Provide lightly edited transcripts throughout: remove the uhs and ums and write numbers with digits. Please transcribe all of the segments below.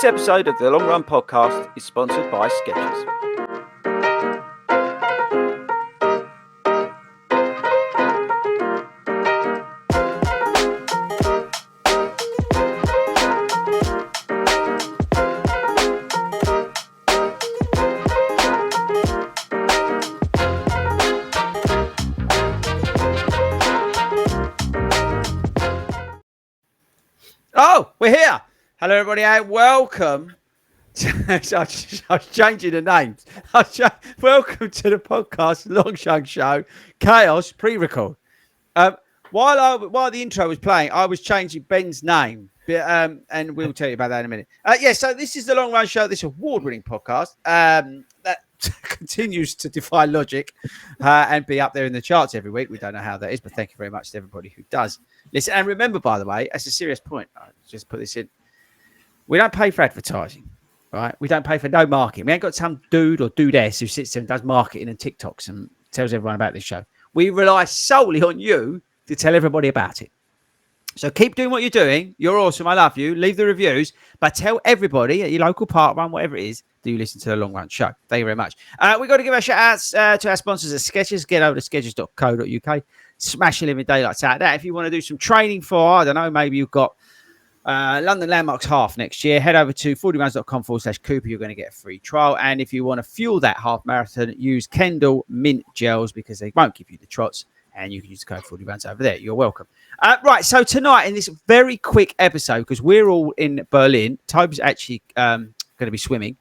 This episode of the Long Run Podcast is sponsored by Skechers. Oh, we're here. Hello, everybody. Welcome. I was changing the names. Welcome to the podcast, Longshan Show, Chaos pre-record. While the intro was playing, I was changing Ben's name, and we'll tell you about that in a minute. So this is the Long Run Show, this award-winning podcast that continues to defy logic and be up there in the charts every week. We don't know how that is, but thank you very much to everybody who does listen. And remember, by the way, as a serious point, I'll just put this in. We don't pay for advertising, right? We don't pay for no marketing. We ain't got some dude or dudess who sits there and does marketing and TikToks and tells everyone about this show. We rely solely on you to tell everybody about it. So keep doing what you're doing. You're awesome. I love you. Leave the reviews, but tell everybody at your local park run, whatever it is, do you listen to the Long Run Show. Thank you very much. We've got to give our shout outs to our sponsors at Skechers. Get over to skechers.co.uk. Smash your living daylights out of that. If you want to do some training for, I don't know, maybe you've got London Landmarks half next year, head over to 40runs.com/Cooper. You're going to get a free trial. And if you want to fuel that half marathon, use Kendall Mint Gels because they won't give you the trots. And you can use the code 40runs over there. You're welcome. Right. So tonight in this very quick episode, because we're all in Berlin, Toby's actually going to be swimming,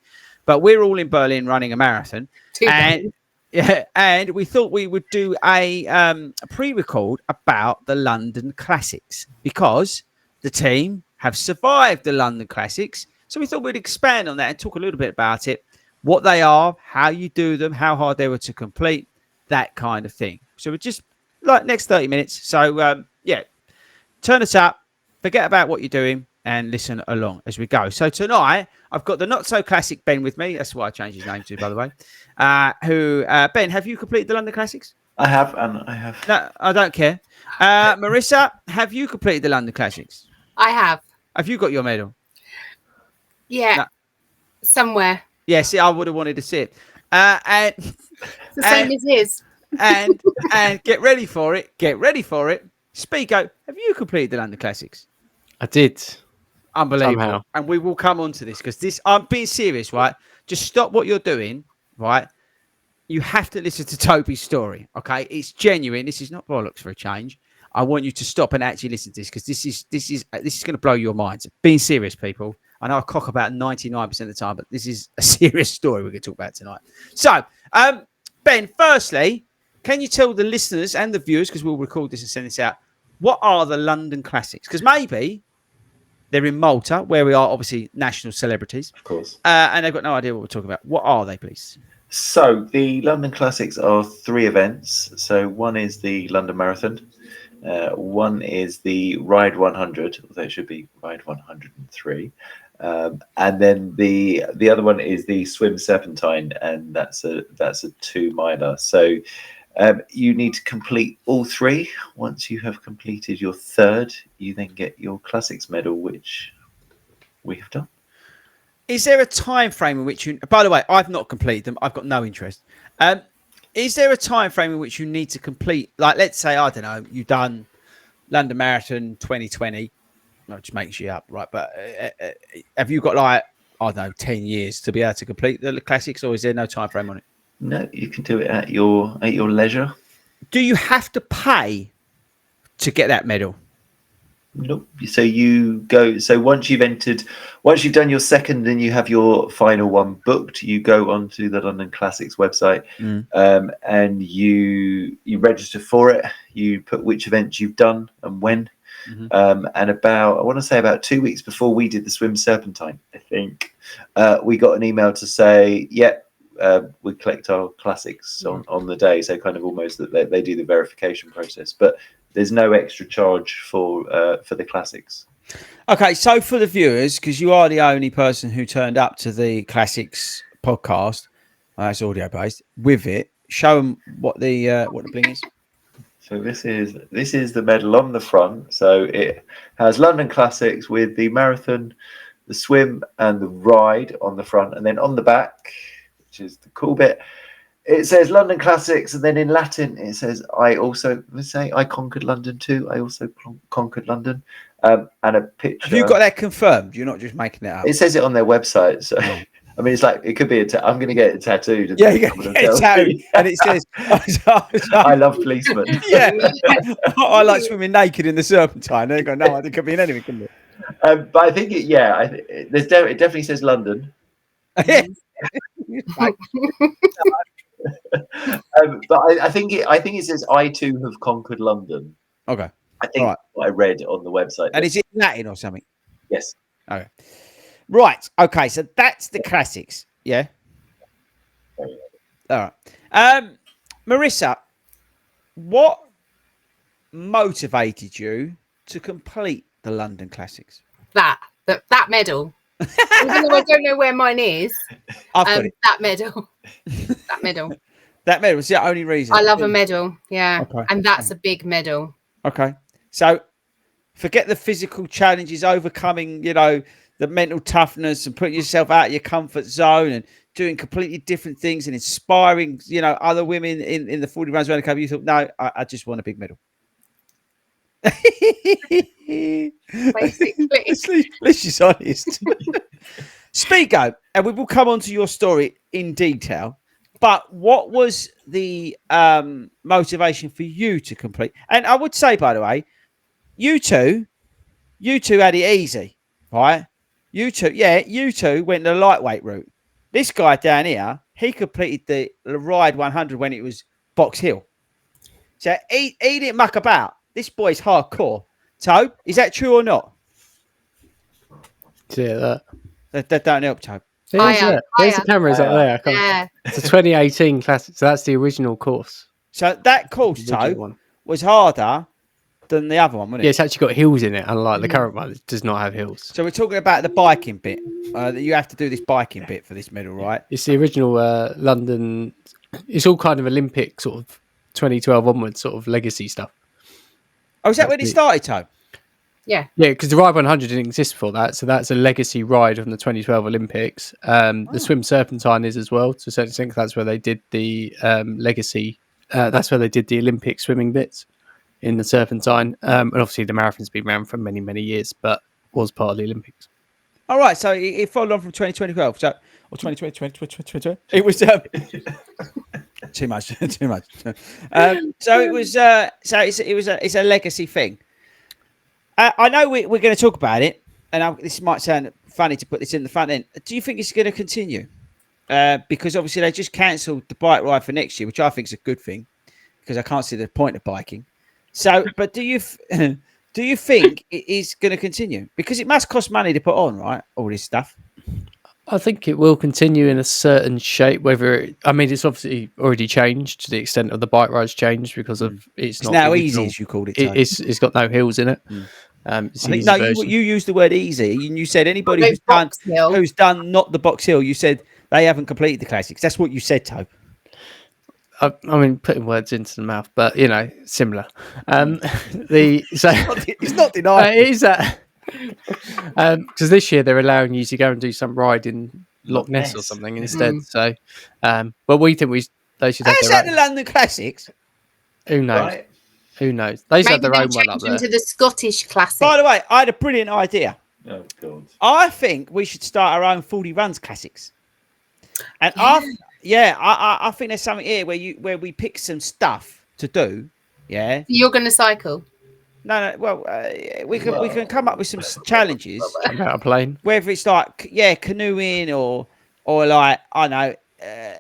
but we're all in Berlin running a marathon. And we thought we would do a pre-record about the London Classics because the team have survived the London Classics. So we thought we'd expand on that and talk a little bit about it, what they are, how you do them, how hard they were to complete, that kind of thing. So we're just like next 30 minutes. So, turn us up, forget about what you're doing and listen along as we go. So tonight, I've got the not-so-classic Ben with me. That's why I changed his name to, by the way. Ben, have you completed the London Classics? I have, and I have. No, I don't care. Marissa, have you completed the London Classics? I have. Have you got your medal? Yeah, No. Somewhere. Yeah, see, I would have wanted to see it. And It's the same as his. and get ready for it. Speako, have you completed the London Classics? I did. Unbelievable. Somehow. And we will come on to this because this, I'm being serious, right? Just stop what you're doing, right? You have to listen to Toby's story, okay? It's genuine. This is not bollocks for a change. I want you to stop and actually listen to this because this is going to blow your minds. Being serious, people. I know I cock about 99% of the time, but this is a serious story we're going to talk about tonight. So, Ben, firstly, can you tell the listeners and the viewers, because we'll record this and send this out, what are the London Classics? Because maybe they're in Malta, where we are obviously national celebrities. Of course. And they've got no idea what we're talking about. What are they, please? So the London Classics are 3 events. So one is the London Marathon. One is the Ride 100, although it should be Ride 103. And then the other one is the Swim Serpentine, and that's a 2-miler. So you need to complete all 3. Once you have completed your 3rd, you then get your Classics medal, which we have done. Is there a time frame in which you... By the way, I've not completed them. I've got no interest. Is there a time frame in which you need to complete... Like, let's say, I don't know, you've done London Marathon 2020. That just makes you up, right? But have you got, like, I don't know, 10 years to be able to complete the Classics, or is there no time frame on it? No, you can do it at your leisure. Do you have to pay to get that medal? Nope. So you go. So once you've done your 2nd and you have your final one booked, you go onto the London Classics website, and you register for it. You put which events you've done and when. Mm-hmm. And I want to say about 2 weeks before we did the Swim Serpentine, I think, we got an email to say, we collect our Classics on the day. So kind of almost that they do the verification process, but there's no extra charge for the Classics. Okay, so for the viewers, because you are the only person who turned up to the Classics podcast, it's audio based. With it, show them what the bling is. So this is the medal on the front. So it has London Classics with the marathon, the swim and the ride on the front, and then on the back, which is the cool bit, it says London Classics, and then in Latin it says I conquered London too. I also conquered London, and a picture. Have you got that confirmed? You're not just making it up. It says it on their website, so I mean, it's like it could be I'm going to get it tattooed. Yeah, you get it tattooed, and it says, "I love policemen." Yeah, I like swimming naked in the Serpentine. They go, no, it could be in anything, couldn't it? But I think it definitely says London. But I think it says I too have conquered London. Okay, I think what I read on the website. And is it Latin or something? Yes. Okay. Right. Okay. So that's the classics. Yeah. All right. Marissa, what motivated you to complete the London Classics? That medal. Even though I don't know where mine is. I've got it. That medal. That medal. That medal was the only reason. I love a medal. Yeah. Okay. And that's a big medal. Okay. So forget the physical challenges, overcoming, the mental toughness and putting yourself out of your comfort zone and doing completely different things and inspiring, other women in the 40 runs around the cup. You thought, no, I just want a big medal. Basically. At least she's honest. Spigo, and we will come on to your story in detail. But what was the motivation for you to complete? And I would say, by the way, you two had it easy, right? You two went the lightweight route. This guy down here, he completed the Ride 100 when it was Box Hill. So he didn't muck about. This boy's hardcore. Tobe, is that true or not? Yeah, That don't help, Tobe. There's the cameras up there. Yeah. It's a 2018 classic, so that's the original course. So that course, Tobe, was harder than the other one, wasn't it? Yeah, it's actually got hills in it, unlike the current one. It does not have hills. So we're talking about the biking bit. That you have to do this biking bit for this medal, right? It's the original London. It's all kind of Olympic sort of 2012 onwards sort of legacy stuff. Oh, is that when it started, Tobe? Yeah. Yeah, because the Ride 100 didn't exist before that, so that's a legacy ride from the 2012 Olympics. The Swim Serpentine is as well, to a certain extent. That's where they did the legacy. That's where they did the Olympic swimming bits in the Serpentine. And obviously the marathon's been around for many, many years, but was part of the Olympics. All right, so it followed on from 2012, or 2020. It was too much. So it was. It's a legacy thing. I know we're going to talk about it, and this might sound funny to put this in the front end. Do you think it's going to continue? Because obviously they just cancelled the bike ride for next year, which I think is a good thing, because I can't see the point of biking. So, but do you think it is going to continue? Because it must cost money to put on, right? All this stuff. I think it will continue in a certain shape. It's obviously already changed to the extent of the bike rides changed because of it's not now easy, as you called it. It's got no hills in it. You used the word easy, and you said anybody who's done not the Box Hill, you said they haven't completed the classics. That's what you said, Tobe. I mean, putting words into the mouth, but similar. It's not denied. It is that because this year they're allowing you to go and do some ride in Loch Ness or something instead. So, but we think they should have How's that the London Classics? Who knows? Right. Who knows? They should have their Maybe own one up there. to the Scottish Classic. By the way, I had a brilliant idea. Oh God! I think we should start our own 40 runs classics. And I think there's something here where we pick some stuff to do. Yeah. You're going to cycle. No. Well, we can come up with some challenges. About a plane. Whether it's like canoeing or like I don't know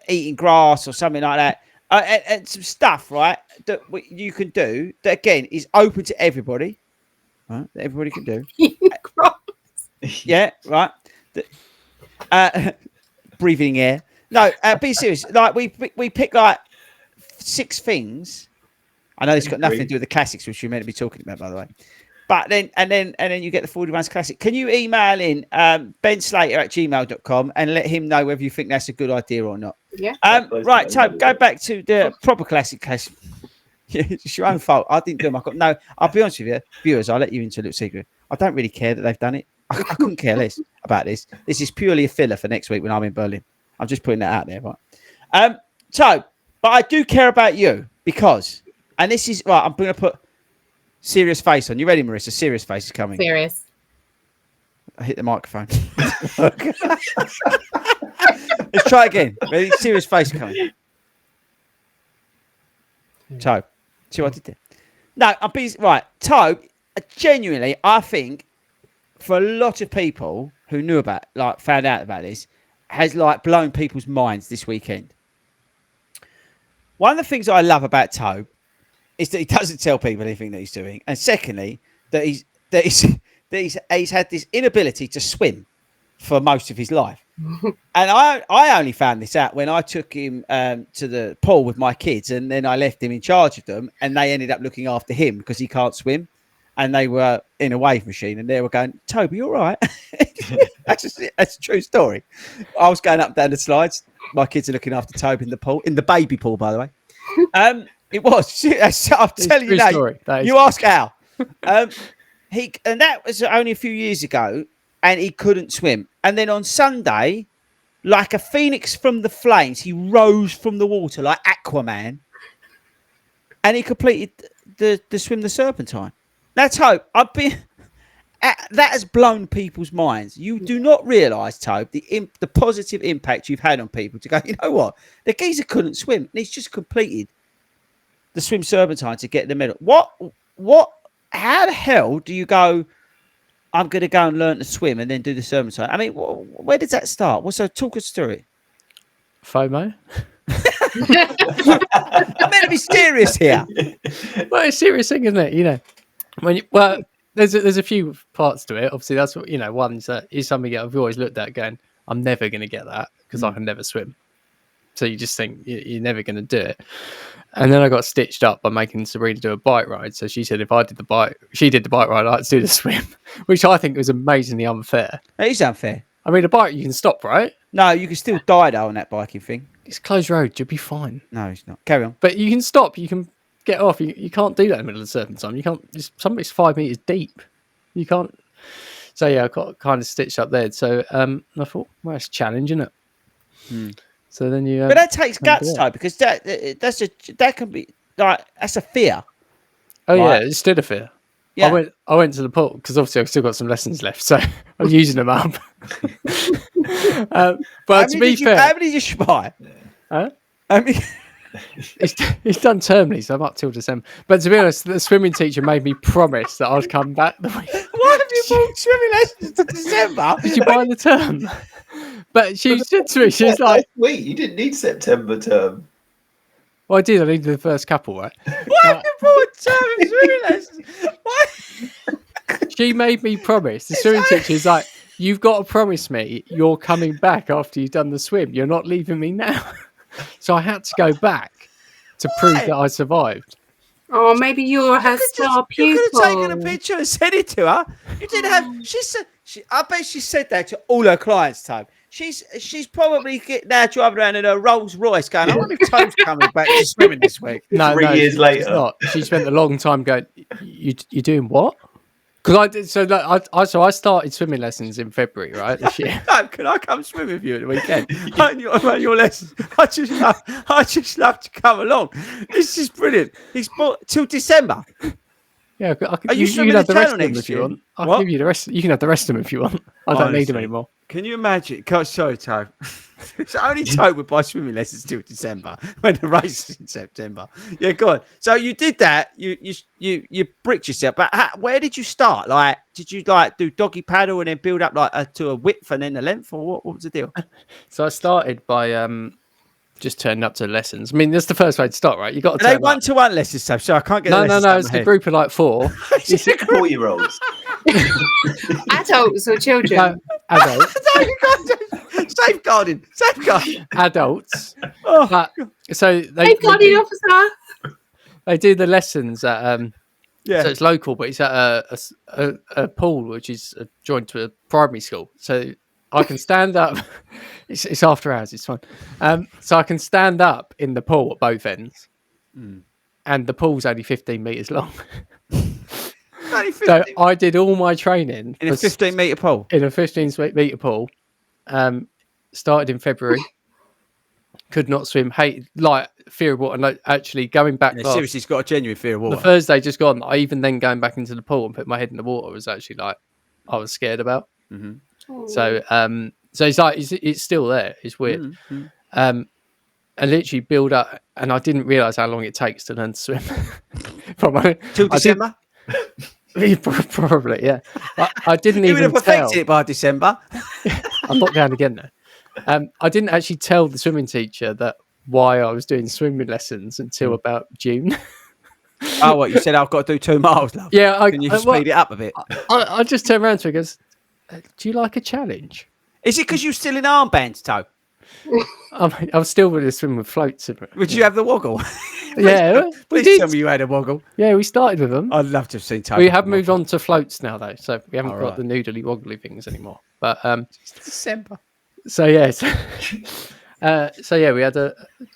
eating grass or something like that. And some stuff, right, that you can do that again is open to everybody. Right, that everybody can do. Yeah, right. Breathing air. No, be serious. Like we pick like 6 things. I know it's got nothing to do with the classics, which you're meant to be talking about, by the way. But then you get the 40 runs classic. Can you email in benslater@gmail.com and let him know whether you think that's a good idea or not? Yeah. Right, Tobe, go back to the proper classic case. It's your own fault. I didn't do them. I'll be honest with you, viewers, I'll let you into a little secret. I don't really care that they've done it. I couldn't care less about this. This is purely a filler for next week when I'm in Berlin. I'm just putting that out there, right? So, but I do care about you because, and this is right. I'm going to put serious face on. You ready, Marissa? Serious face is coming. Serious. I hit the microphone. Let's try again. Ready? Serious face coming. Tobe. See what I did there? No, I'm busy. Right. Tobe, genuinely, I think for a lot of people who knew about, like, found out about this, has like blown people's minds this weekend. One of the things I love about Tobe is that he doesn't tell people anything that he's doing, and secondly, that he's had this inability to swim for most of his life. And I only found this out when I took him to the pool with my kids, and then I left him in charge of them, and they ended up looking after him because he can't swim, and they were in a wave machine, and they were going, "Toby, you all right?" That's a true story. I was going up and down the slides. My kids are looking after Toby in the pool, in the baby pool, by the way. It was. I'm telling you now. You ask Al. And that was only a few years ago, and he couldn't swim. And then on Sunday, like a phoenix from the flames, he rose from the water like Aquaman, and he completed the swim the Serpentine. That's hope. That has blown people's minds. You do not realise, Tobe, the positive impact you've had on people to go, you know what? The geezer couldn't swim, and he's just completed the swim Serpentine to get the medal. How the hell do you go, I'm going to go and learn to swim and then do the Serpentine? I mean, where does that start? So talk us through it. FOMO. I'm meant to be serious here. Well, it's a serious thing, isn't it? You know, there's a few parts to it. Obviously, that's what, you know, one is something that I've always looked at going, I'm never going to get that because I can never swim. So you just think you're never going to do it. And then I got stitched up by making Sabrina do a bike ride. So she said if I did the bike, she did the bike ride, I'd do the swim, which I think was amazingly unfair. It is unfair. I mean, a bike you can stop, right? No, you can still die though on that biking thing. It's closed road, you'll be fine. No, it's not. Carry on. But you can stop, you can get off. You can't do that in the middle of the Serpentine. You can't. Something's 5 meters deep. You can't. So yeah, I got kind of stitched up there. So I thought, well, it's a challenge, isn't it? So then you. But that takes guts, though, because that can be like that's a fear. Oh right? Yeah, it's still a fear. Yeah. I went to the pool because obviously I've still got some lessons left, so I'm using them up. But to be fair, how many did you buy? Huh? I mean, it's done termly, so I'm up till December. But to be honest, the swimming teacher made me promise that I'd come back. Why have you bought swimming lessons to December? Did you buy the term? But she said to me, she's like, "Wait, you didn't need September term." Well, I did. I needed the first couple, right? Why have you bought term swimming lessons? Why? She made me promise. The swimming teacher's like, "You've got to promise me you're coming back after you've done the swim. You're not leaving me now." So I had to go back to prove that I survived. Oh, maybe you're her star pupil. You could have taken a picture and sent it to her. You didn't have. She said. I bet she said that to all her clients, Tobe. She's probably now driving around in her Rolls Royce going, I wonder if Tobe's coming back to swimming this week. No, 3 years later. She's not. She spent a long time going, you're doing what? Because I did, so I started swimming lessons in February, right, this year. No, can I come swim with you at the weekend? on your lessons. I just love to come along. This is brilliant. He's bought till December. Yeah, Are you can have the rest of them next if you year? want. I'll give you the rest. You can have the rest of them if you want. I don't need them anymore. Can you imagine? Sorry, Tobe. It's only Tobe would buy swimming lessons till December when the race is in September. Yeah, go on. So you did that. You bricked yourself. But where did you start? Like, did you like do doggy paddle and then build up like to a width and then a length, or what was the deal? So I started by just turning up to lessons. I mean, that's the first way to start, right? You got to turn up. 1-to-1 lessons, so I can't get. No. It's a group of like 4. It's 4-year-olds. Adults or children? No, adults. Safeguarding. Adults. Oh, but, so Safeguarding officer. They do the lessons at yeah. So it's local, but it's at a pool which is joined to a primary school. So I can stand up. It's after hours. It's fine. So I can stand up in the pool at both ends, and the pool's only 15 meters long. Only So 15 I did all my training in a 15-metre pool. in a 15-metre pool. Started in February. Could not swim. Hate fear of water. No, actually, going back Yeah, last, seriously, it's got a genuine fear of the water. Thursday just gone. I even then going back into the pool and put my head in the water was actually like I was scared about. So so it's like it's still there. It's weird. I literally build up, and I didn't realize how long it takes to learn to swim. Till December? Probably, yeah. I didn't You would even have tell. perfected it by December. I'm not going again though. I didn't actually tell the swimming teacher that why I was doing swimming lessons until about June. Oh, what? You said I've got to do 2 miles, love. Yeah, Can you speed it up a bit? I just turned around to her and goes, "Do you like a challenge?" Is it because you're still in armbands, Toe? I was still going to swim with floats. Would you have the woggle? Yeah, we Please did. tell me you had a woggle. Yeah, we started with them. I'd love to have seen Toe. We have moved on to floats now, though, so we haven't got right. the noodly woggly things anymore. But December. so yeah, so yeah, we had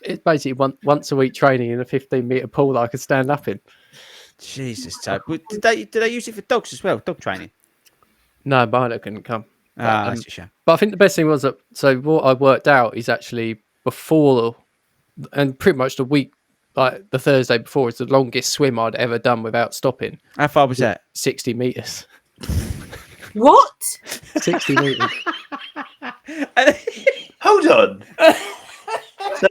it's basically once a week training in a 15-metre pool that I could stand up in. Jesus, Toe. But did they use it for dogs as well? Dog training? No, Milo couldn't come. That's a shame. But I think the best thing was that so what I worked out is actually before and pretty much the week, like the Thursday before, is the longest swim I'd ever done without stopping. How far was that? 60 meters. What? 60 meters. Hold on. So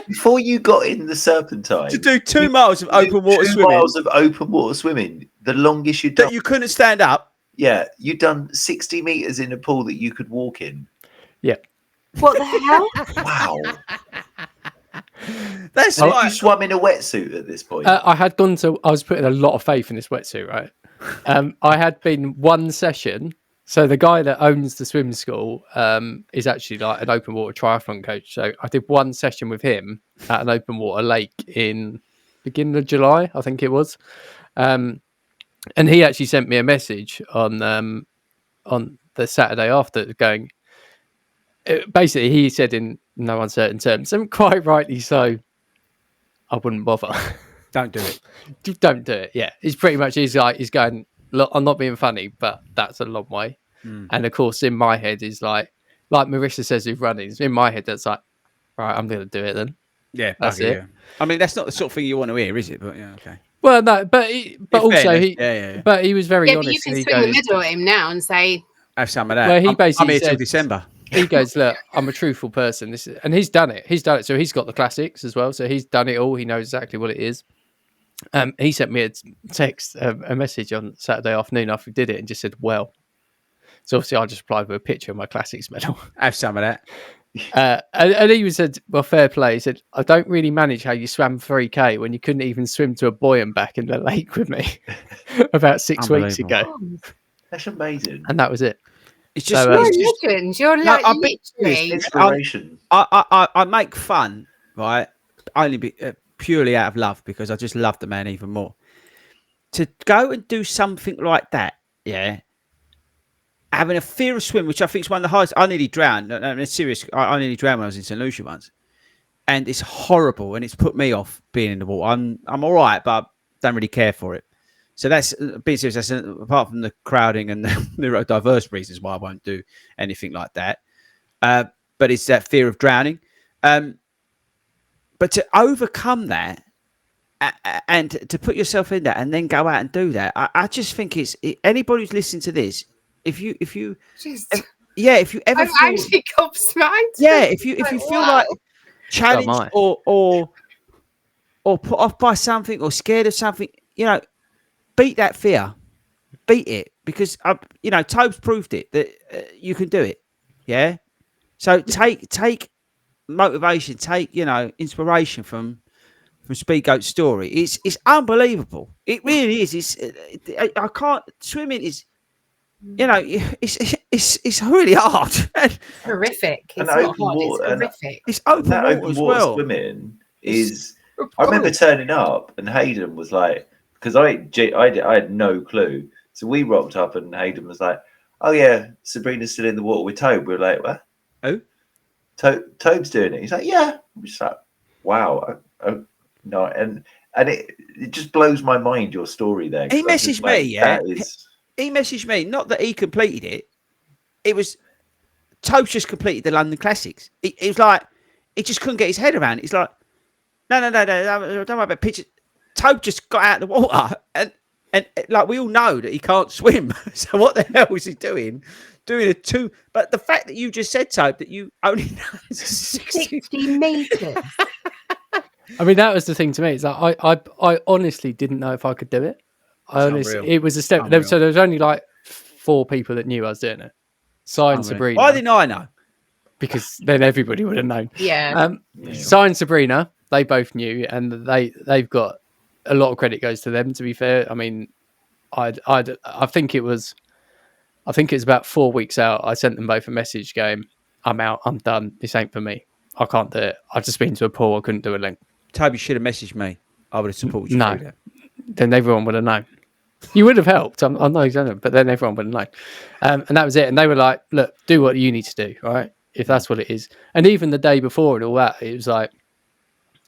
before you got in the Serpentine, To do 2 miles of open water 2 swimming miles of open water swimming, the longest you'd done. that you couldn't stand up. Yeah, you'd done 60 meters in a pool that you could walk in. Yeah. What the hell? Wow. That's So like you swam in a wetsuit at this point. I was putting a lot of faith in this wetsuit, right? I had been one session. So the guy that owns the swim school is actually like an open water triathlon coach. So I did one session with him at an open water lake in beginning of July, I think it was. And he actually sent me a message on the Saturday after going, basically he said in no uncertain terms, and quite rightly so, I wouldn't bother. don't do it. Don't do it. Yeah, he's pretty much he's going, look, I'm not being funny, but that's a long way. And of course, in my head is like Marissa says with running. In my head, that's like, right, I'm going to do it then. Yeah, That's bugger, it. yeah. I mean, that's not the sort of thing you want to hear, is it? But yeah, okay. Well, no, but also fairness, he, yeah. but he was very Yeah, but you honest. can And he swing the goes, middle at him now and say, Have some of that. Well, he I'm basically here till said- December. he goes, look, I'm a truthful person. And he's done it. So he's got the classics as well. So he's done it all. He knows exactly what it is. He sent me a text, a message on Saturday afternoon after we did it, and just said, well. So obviously I just replied with a picture of my classics medal. Have some of that. And he said, well, fair play. He said, I don't really manage how you swam 3K when you couldn't even swim to a buoy and back in the lake with me about 6 weeks ago. oh, That's amazing. And that was it. It's just, So, you're it's a just legend. You're No, like I've been- literally. Inspiration. I make fun, right? Only purely out of love, because I just love the man even more. To go and do something like that, yeah, having a fear of swim, which I think is one of the highest. I nearly drowned. I'm serious. I nearly drowned when I was in St. Lucia once, and it's horrible, and it's put me off being in the water. I'm all right, but I don't really care for it. So that's being serious. That's apart from the crowding and the neurodiverse reasons why I won't do anything like that. But it's that fear of drowning. But to overcome that and to put yourself in that and then go out and do that, I just think anybody who's listening to this, if you Just, if you ever I'm feel, actually gobsmacked. yeah, if you Like, feel wow. like So am challenged or put off by something or scared of something, beat that fear, beat it, because Tobe's proved it that you can do it. Yeah. So take motivation, take inspiration from Speedgoat's story. It's unbelievable. It really is. I can't. Swimming is, it's really hard. Horrific. And It's not open hard. water, It's and horrific. It's open That water open as water well. swimming is. I remember turning up and Hayden was like, because I had no clue. So we rocked up and Hayden was like, "Oh yeah, Sabrina's still in the water with Tobe." We were like, "What? Who? Tobe's doing it." He's like, "Yeah." We're just like, "Wow." No, and and it just blows my mind, your story there. He 'cause I'm just messaged like, me, yeah. that is- He messaged me, not that he completed it. It was Tobe just completed the London Classics. It was like he just couldn't get his head around it. He's like, no, don't worry about pictures. Tobe just got out of the water, and like we all know that he can't swim. So what the hell was he doing? Doing a 2, but the fact that you just said, Tobe, that you only know 60. 60 meters. I mean, that was the thing to me. It's like I honestly didn't know if I could do it. unreal. It was a step. Unreal. So there was only like 4 people that knew I was doing it. Sai and Unreal. Sabrina. Why didn't I know? Because then everybody would have known. Yeah. Sai and Sabrina, they both knew, and they've got a lot of credit goes to them. To be fair, I mean, I think it was about 4 weeks out. I sent them both a message going, "I'm out. I'm done. This ain't for me. I can't do it. I've just been to a pool. I couldn't do a link." Toby should have messaged me. I would have supported you. No. through that. Then everyone would have known. You would have helped. I'm not exaggerating, but then everyone would have known. And that was it. And they were like, "Look, do what you need to do, all right? If that's what it is." And even the day before and all that, it was like,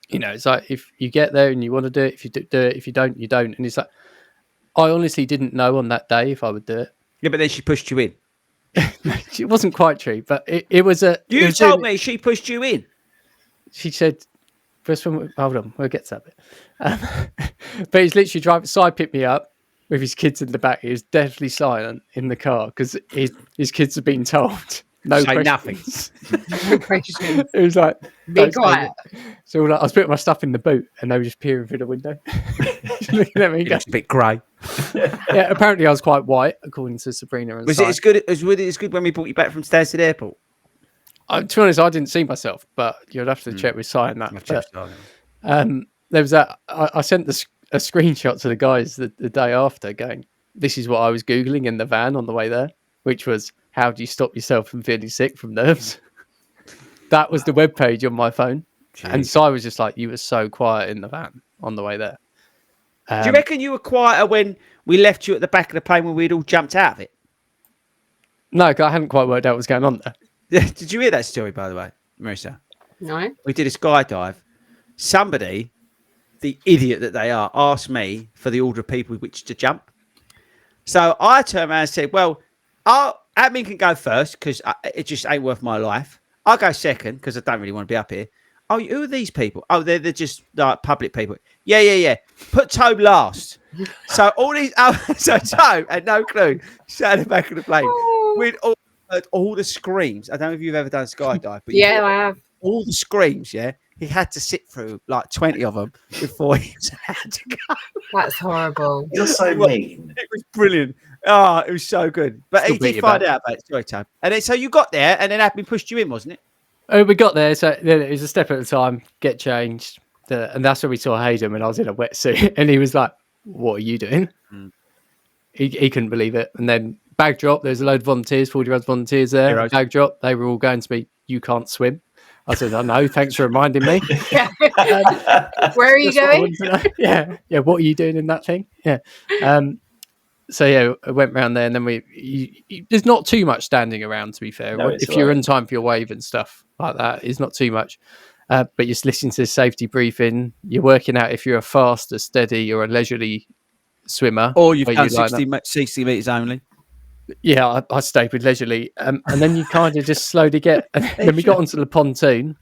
it's like if you get there and you want to do it, if you do it, if you don't, you don't. And it's like, I honestly didn't know on that day if I would do it. Yeah, but then she pushed you in. It wasn't quite true, but it was a. You it was told doing- me she pushed you in. She said, first one, hold on, we'll get to that bit. But he's literally driving. Si picked me up with his kids in the back. He was deathly silent in the car because his kids had been told no Say questions. nothing. No questions. It was like, Be "Don't say quiet." it." So like, I was putting my stuff in the boot and they were just peering through the window. Looking at me. It looks a bit grey. Yeah, apparently I was quite white, according to Sabrina and Was Si. it as good when we brought you back from Stansted Airport? To be honest, I didn't see myself, but you'd have to check with Si on that. I've But, checked it. there was that. I sent a screenshot to the guys the day after, going, "This is what I was googling in the van on the way there," which was, "How do you stop yourself from feeling sick from nerves?" That was the webpage on my phone, and Si was just like, "You were so quiet in the van on the way there." Do you reckon you were quieter when we left you at the back of the plane when we'd all jumped out of it? No, 'cause I hadn't quite worked out what was going on there. Did you hear that story, by the way, Marissa? No. We did a skydive. Somebody, the idiot that they are, asked me for the order of people with which to jump. So I turned around and said, well, admin can go first because it just ain't worth my life. I'll go second because I don't really want to be up here. Oh, who are these people? Oh, they're just like public people. Yeah. Put Tobe last. So all these, so Tobe had no clue. Sat in the back of the plane. We'd all heard all the screams. I don't know if you've ever done a skydive, but Yeah, I have. all the screams. Yeah, he had to sit through like 20 of them before he was allowed to go. That's horrible. You're so mean. It was brilliant. Oh, it was so good. But Still he beat did you find back. out about it. Sorry, Tobe. And then so you got there, and then admin pushed you in, wasn't it? Oh, we got there, so then it was a step at a time. Get changed, and that's when we saw Hayden when I was in a wetsuit, and he was like, "What are you doing?" He couldn't believe it. And then bag drop. There's a load of volunteers, 40 rounds volunteers there. Heroes. Bag drop. They were all going to me. "You can't swim." I said, "I know. Thanks for reminding me." Where are you That's what I going? wanted to know. Yeah. What are you doing in that thing? Yeah. So yeah, I went round there, and then there's not too much standing around. To be fair, No, it's if you're alright. in time for your wave and stuff like that, it's not too much. But you're just listening to the safety briefing. You're working out if you're a fast, a steady, or a leisurely swimmer. Or you've where done you line up. 60 metres only. Yeah, I stayed with leisurely, and then you kind of just slowly get. And then we got onto the pontoon,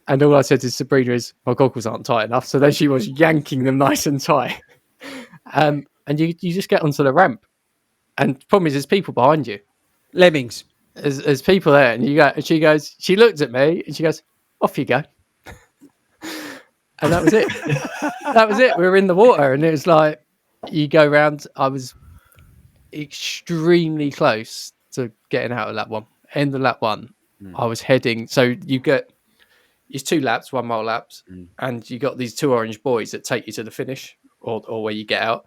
and all I said to Sabrina is, "My goggles aren't tight enough." So then she was yanking them nice and tight. And you just get onto the ramp, and the problem is there's people behind you. Lemmings. There's people there, and she looked at me, and she goes, "Off you go." And that was it. That was it. We were in the water, and it was like you go round. I was extremely close to getting out of lap one. End of lap one, I was heading. So you get it's 2 laps, 1 mile laps, and you got these 2 orange buoys that take you to the finish or where you get out.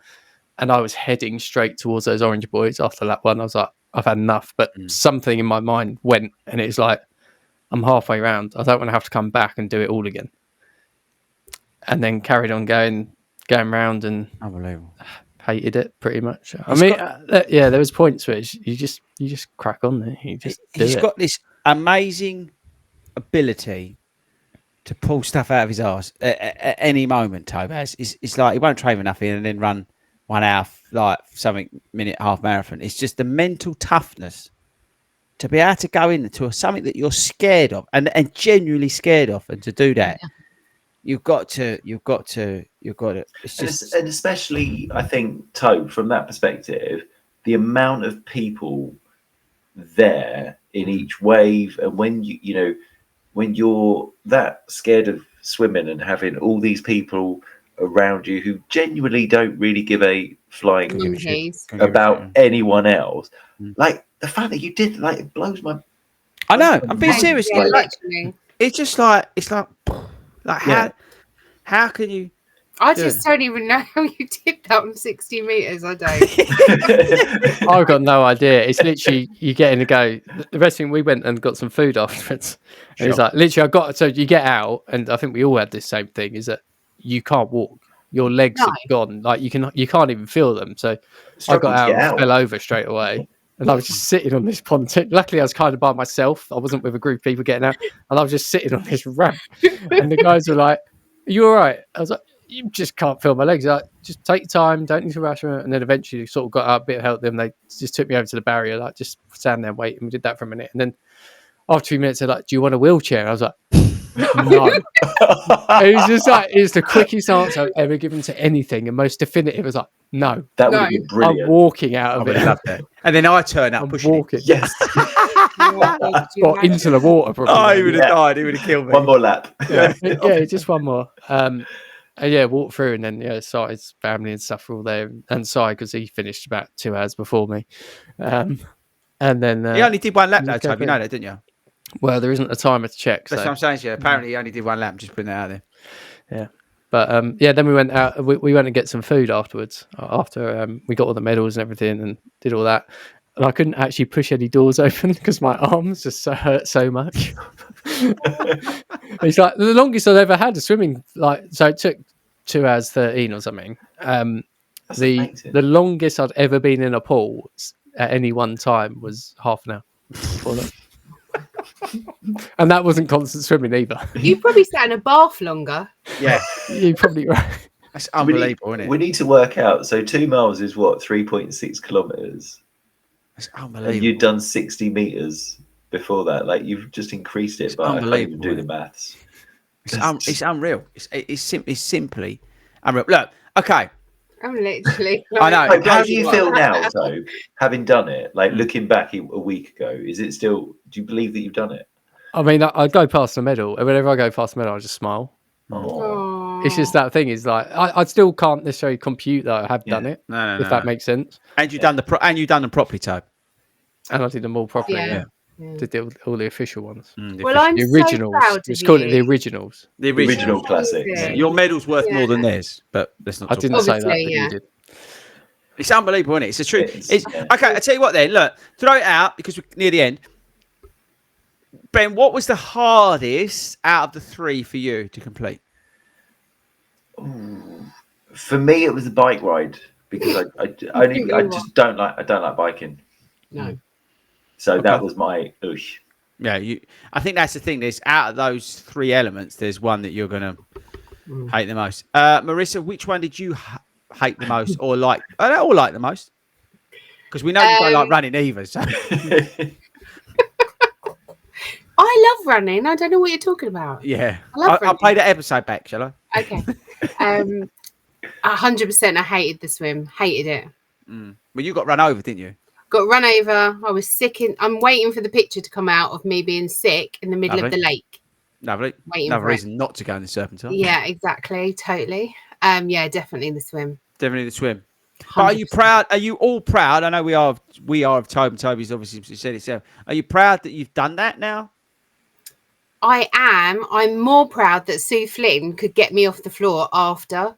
And I was heading straight towards those orange buoys after lap one. I was like, I've had enough. But something in my mind went, and it was like, I'm halfway round. I don't want to have to come back and do it all again. And then carried on going round and Unbelievable. hated it pretty much. I mean, there was points where you just crack on there. You just do He's it. got this amazing ability to pull stuff out of his arse at any moment, Tobas. It's like he won't train for nothing and then run 1 hour, like something minute half marathon. It's just the mental toughness to be able to go into something that you're scared of and genuinely scared of, and to do that, you've got to. It's just And especially, I think, Tobe, from that perspective, the amount of people there in each wave, and when when you're that scared of swimming and having all these people around you who genuinely don't really give a flying Monkeys. about anyone else, like the fact that you did, like, it blows my. I know. I'm being Yeah, serious. yeah, Like, literally. it's just like how can you? I just don't even know how you did that on 60 meters. I don't. I've got no idea. It's literally you get in and go. The rest thing, we went and got some food afterwards. And it's like literally, so you get out, and I think we all had this same thing: is that you can't walk. Your legs No. are gone. Like you can't even feel them. So I Struggle got to out get and fell over straight away. And I was just sitting on this pontoon. Luckily, I was kind of by myself. I wasn't with a group of people getting out. And I was just sitting on this ramp. And the guys were like, "Are you all right?" I was like, "You just can't feel my legs." Like, just take your time. Don't need to rush. And then eventually sort of got out a bit of help. Them. They just took me over to the barrier. Like, just stand there and wait. And we did that for a minute. And then after 2 minutes, they're like, "Do you want a wheelchair?" I was like, "No." It was just like, it's the quickest answer I've ever given to anything and most definitive. It was like, "No." That would No. have been I'm brilliant. walking out I of would it. have loved that. And then I turn up I'm pushing it. walking. Yes. Or into the water, probably. Oh, he would have Yeah. died. He would have killed me. One more lap. Yeah, just one more. And yeah, walked through, and then Sai's family and stuff were all there, and Sai, because he finished about 2 hours before me. And then He only did one lap though, okay, Toby. You know that, didn't you? well, there isn't a timer to check. That's So. what I'm saying to you. Apparently, he only did one lap. I'm just putting that out there. Yeah. But yeah, then we went out. We went to get some food afterwards. After we got all the medals and everything, and did all that. And I couldn't actually push any doors open because my arms just hurt so much. It's like the longest I've ever had a swimming. Like, so it took 2 hours 13 or something. That's The amazing. longest I'd ever been in a pool at any one time was half an hour. Before that. And that wasn't constant swimming either. You probably sat in a bath longer. Yeah, You're probably right. that's We unbelievable, need, isn't we it? need to work out. So 2 miles is what, 3.6 kilometers, It's and unbelievable. you'd done 60 meters before that. Like, you've just increased it, It's but I can't even unbelievable, do isn't the it? maths. It's unreal. It's simply unreal. Look, okay. I'm literally. I know. Like, how blows do you your feel mind. now, though, having done it? Like, looking back a week ago, is it still? Do you believe that you've done it? I mean, I go past the medal, and whenever I go past the medal, I just smile. Oh, It's just that thing is like I still can't necessarily compute that I have done it, No, if that makes sense. And you've done them properly, Tobe. And I did them all properly. Yeah. Yeah. Did all the official ones. Well, I'm The so originals. proud of Let's call it the you. originals. the the original Yeah. classics. Yeah. Your medal's worth more Yeah. than theirs, but let's not. I talk didn't about say that, but Obviously, yeah. you did. It's unbelievable, isn't it? It's the truth. It is, It's, yeah. Okay, I'll tell you what then. Look, throw it out because we're near the end. Ben, what was the hardest out of the three for you to complete? For me, it was a bike ride because I just don't like biking. No. So Okay. that was my oosh. Yeah, I think that's the thing. There's out of those three elements, there's one that you're gonna hate the most. Marissa, which one did you hate the most, or like? I don't all like the most because we know you don't like running either. So I love running. I don't know what you're talking about. yeah, I love I'll running. play that episode back, shall I? Okay. 100%. I hated the swim. Hated it. Well, you got run over, didn't you? Got run over. I was sick. I'm waiting for the picture to come out of me being sick in the middle of Lovely. the lake. Lovely. Waiting Another for it. reason not to go in the Serpentine. Yeah, exactly. Totally. Yeah, definitely the swim. Definitely the swim. But are you 100%. proud? Are you all proud? I know we are of Toby. Toby's obviously said it. Are you proud that you've done that now? I am. I'm more proud that Sue Flynn could get me off the floor after.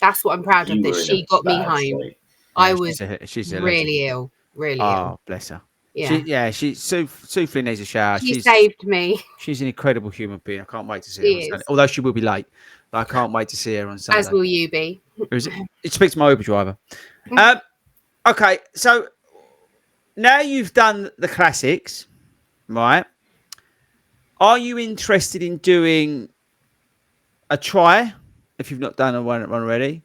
That's what I'm proud of, You that were in she a got me bad home. state. I Yeah, was she's a legend. really ill. Really ill. Oh, bless her. Yeah. Sue Flynn needs a shower. She saved me, She's an incredible human being. I can't wait to see She her on is. Sunday. Although she will be late. But I can't wait to see her on Sunday. as will you be. It speaks to my Uber driver. Okay, so now you've done the classics, right? Are you interested in doing a try if you've not done one already.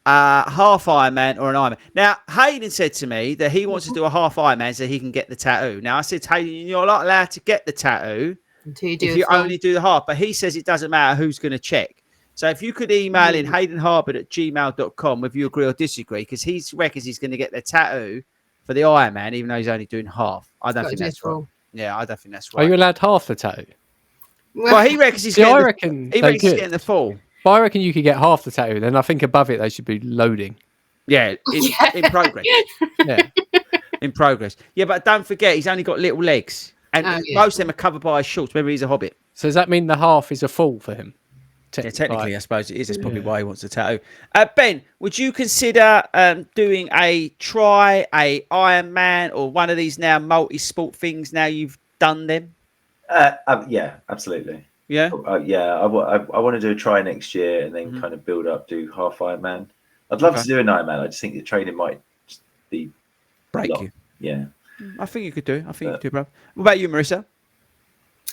Half Ironman or an Ironman. Now, Hayden said to me that he wants to do a half Ironman so he can get the tattoo. Now, I said, Hayden, you're not allowed to get the tattoo Until you do if a you full. only do the half. But he says it doesn't matter who's going to check. So if you could email in haydenharbord@gmail.com whether you agree or disagree, because he reckons he's going to get the tattoo for the Ironman, even though he's only doing half. I don't Gotta think do a that's right. full. Yeah, I don't think that's Are right. you allowed half the tattoo? Well, he reckons he's See, getting I the, reckon he they reckons he's could. getting the full. But I reckon you could get half the tattoo. Then I think above it they should be loading. Yeah, in progress. Yeah. In progress. Yeah, but don't forget, he's only got little legs. And Oh, yeah. most of them are covered by his shorts. Remember, he's a hobbit. So does that mean the half is a full for him? Yeah, technically, I suppose it is. That's probably Yeah. why he wants the tattoo. Ben, would you consider doing a try, a Ironman, or one of these now multi-sport things now you've done them? Yeah, absolutely. Yeah? Yeah, I want to do a try next year and then kind of build up, do half Ironman. I'd love Okay. to do an Ironman. I just think the training might just be Break lot. you. Yeah. I think you could do. I think you could do, bro. What about you, Marissa?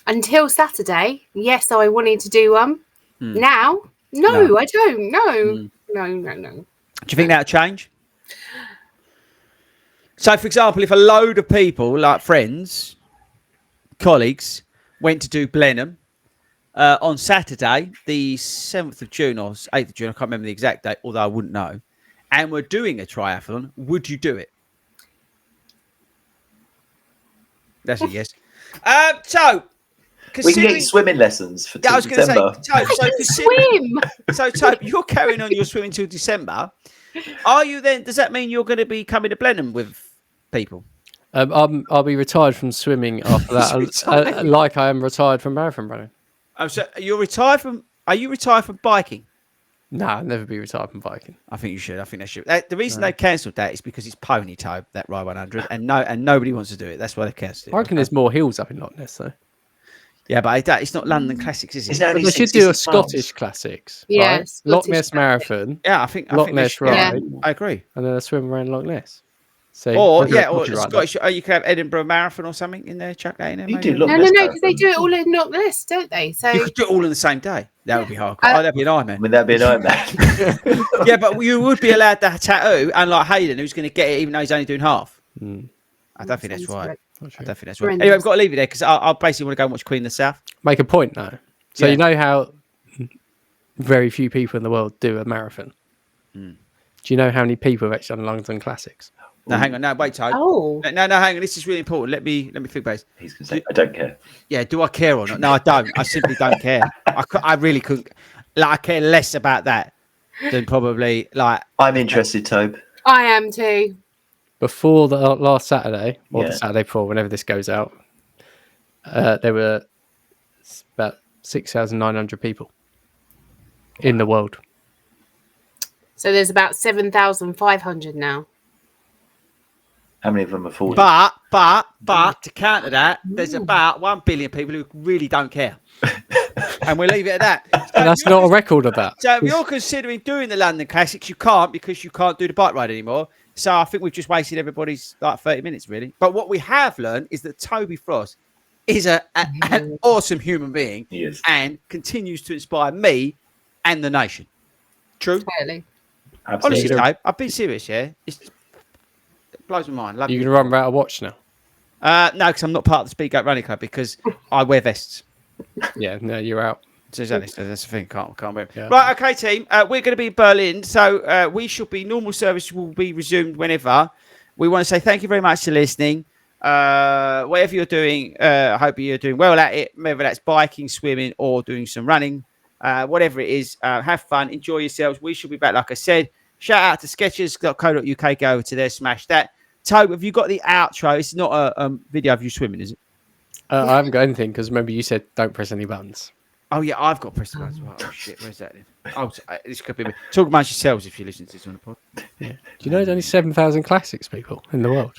Until Saturday, yes, I wanted to do one. Now, no, I don't. No. No. Do you think that'll change? So, for example, if a load of people, like friends, colleagues, went to do Blenheim on Saturday, the 7th of June or 8th of June, I can't remember the exact date, although I wouldn't know, and we're doing a triathlon, would you do it? That's a yes. So, We can considering... get swimming lessons for Yeah, I was going to say, December. Swim. Tope, you're carrying on your swimming till December. Are you then? Does that mean you're going to be coming to Blenheim with people? I'll be retired from swimming after that, like I am retired from marathon running. Oh, so you're retired from? Are you retired from biking? No, I'll never be retired from biking. I think you should. I think they should. The reason they cancelled that is because it's pony toe, that Rye 100, and nobody wants to do it. That's why they cancelled it. I reckon there's more hills up in Loch Ness though. Yeah, but it's not London Classics, is It's it? only They should do a 66 miles. Scottish classics. Yeah, right? Loch Scottish Ness Classics. Marathon, Yeah, I think Loch they Ness should. Yeah. Ride, I agree. and then a swim around Loch Ness. So Or we'll do a or copyright Scottish. You could have Edinburgh Marathon or something in there. Chuck that in there. You maybe. do Loch No, Ness because they Marathon. do it all in Loch Ness, don't they? So You could do it all in the same day. That would be hardcore. That'd be an I Ironman. mean, that'd be an Ironman. Yeah, but you would be allowed to tattoo, unlike Hayden, who's going to get it even though he's only doing half. I don't think that's Sounds right. correct. I don't think that's right. Horrendous. Anyway, we've got to leave it there because I'll basically want to go and watch Queen of the South. make a point now. So Yeah. you know how very few people in the world do a marathon. Do you know how many people have actually done London Classics? No, hang on. No, wait, Toad. Oh, No, hang on. This is really important. Let me think about this. He's going to say, I don't care. Yeah, do I care or not? No, I don't. I simply don't care. I really couldn't. Like, I care less about that than probably like. I'm interested, Tobe. I am too. Before the last Saturday, or Yeah. the Saturday before, whenever this goes out, there were about 6,900 people in the world. So there's about 7,500 now. How many of them are 40? But to counter that, there's about 1 billion people who really don't care, and we'll leave it at that. So And that's if not a you're- record of that. So if you're considering doing the London Classics, you can't because you can't do the bike ride anymore. So I think we've just wasted everybody's like 30 minutes, really. But what we have learned is that Toby Frost is an awesome human being He is. and continues to inspire me and the nation. True? Totally. Absolutely. Honestly, Tobe, I've been serious, yeah? It blows my mind. Love You you. can run without a watch now. No, because I'm not part of the Speed Goat Running Club because I wear vests. Yeah, no, you're out. So that's the thing. Can't wear. Yeah. Right, okay, team. We're going to be in Berlin, so we should be. Normal service will be resumed whenever. We want to say thank you very much for listening. Whatever you're doing, I hope you're doing well at it. Whether that's biking, swimming, or doing some running, whatever it is, have fun, enjoy yourselves. We should be back, like I said. Shout out to Skechers.co.uk. Go over to there, smash that. Tobe, have you got the outro? It's not a video of you swimming, is it? I haven't got anything because remember you said don't press any buttons. Oh yeah, I've got press buttons as well. Oh shit, where's that then? Oh, this could be me. Talk amongst yourselves if you listen to this on the pod. Do you know there's only 7,000 classics people in the world?